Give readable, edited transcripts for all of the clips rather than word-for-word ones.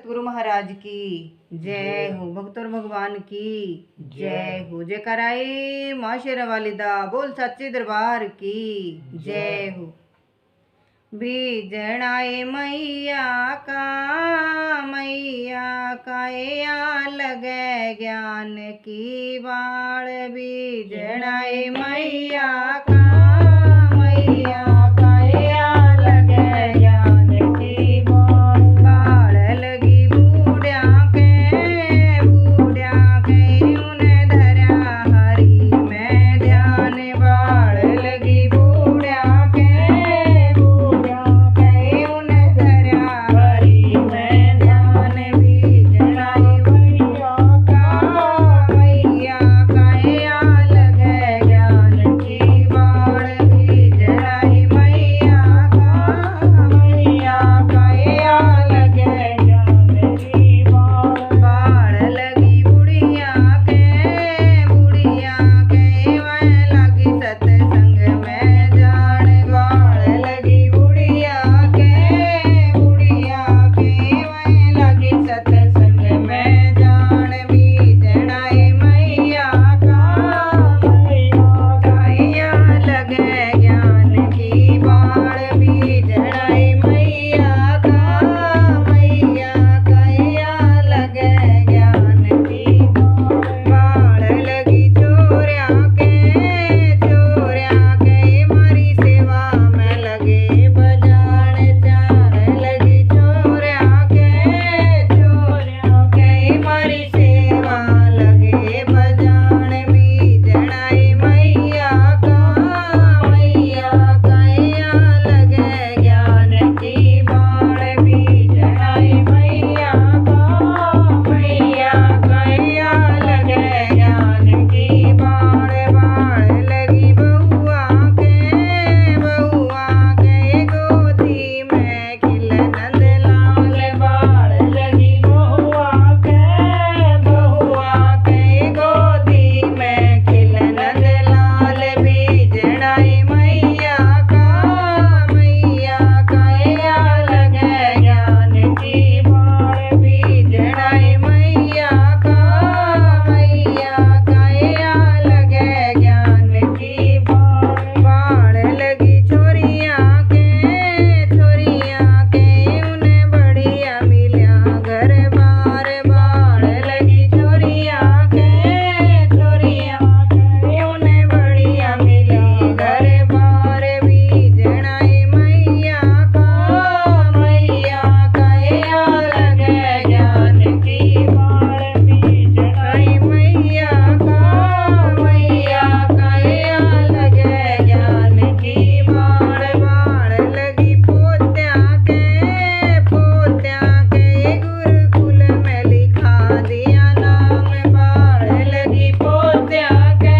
सतगुरु महाराज की जय हो। भक्त और भगवान की जय हो। जय कराई माँ शेरावाली दा बोल सच्चे दरबार की जय हो। बीजणाए मैया का लगे ज्ञान की बाण। बीजणाए मैया का लगे ज्ञान की बाण। लगी बूढ़िया के उन्हें धरा हरी में ध्यान। बाण लगी बूढ़िया के उन्हें धरा हरी में ध्यान। बीजणाई मैया का लगे ज्ञान की बाण। बीजणाई मैया का लगे ज्ञान की बाण। बाण लगी बुढ़िया के वह लगी सत्संग में जान। बाण लगी बुढ़िया के वह लगी सत्संग में जान। बीजणाई मैया का लगे ज्ञान की बाण। बीजणाई मैया का लगे ज्ञान की बाण। लगी चोरिया के मारी सेवा में लगे बजान। चार लगी चोरिया के मारी सेवा लगे बजान। बीजणाई मैया का लगे ज्ञान की बाण। बीजणाई मैया का लगे ज्ञान की बाण। बाण लगी बहुआ के गोदी में खिल नंदलाल। बाण लगी बहुआ के गोदी में खिल नंदलाल। बीजणाई मैया का लगे ज्ञान की बाण। बीजणाई मैया का लगे ज्ञान की बाण। बाण लगी छोरिया के उन्हें बढ़िया मिलिया घर बार। बाण लगी छोरिया के उन्हें बढ़िया मिली घर बार। बीजणाई मैया का लगे ज्ञान की बाण। बीजणाई मैया का लगे ज्ञान की बाण। बाण लगी पोत्या के गुरुकुल में लिखा दिया नाम। बाण लगी पोत्या के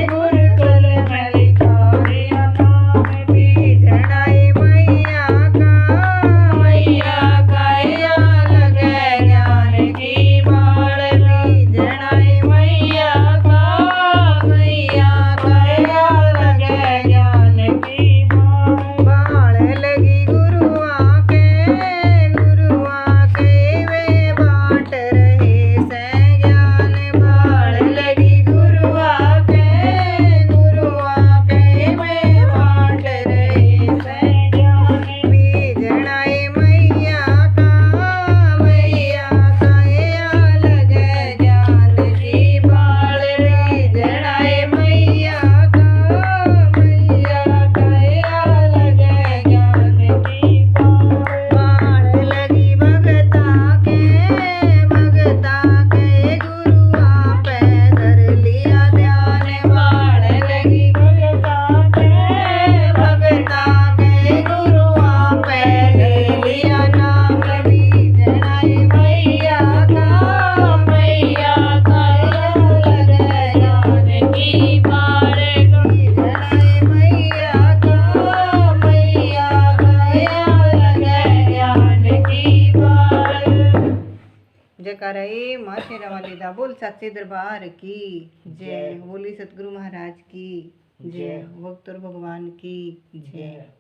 गुरुकुल में लिखा दिया नाम। बीजणाई मैया का लगे ज्ञान की बाण। बीजणाई मैया का लगे ज्ञान की बाण। बाण लगी गुरुआ के वे बांट रहे से ज्ञान। बाण लगी गुरुआ के वे बांट रहे से ज्ञान। बीजणाई मैया का लगे ज्ञान की बाण। बीजणाई मैया का लगे ज्ञान की बाण। बाण लगी भगता के गुरुआ पे धर लिया ध्यान। बाण लगी भगता के गुरुआ पे ले लिया नाम। बीजणाई मैया का लगे ज्ञान की बाण। बीजणाई मैया का लगे ज्ञान की बाण। जयकाराए माँ शेरावाली दा बोल सच्चे दरबार की जय। बोली सतगुरु महाराज की जय। भक्त और भगवान की जय।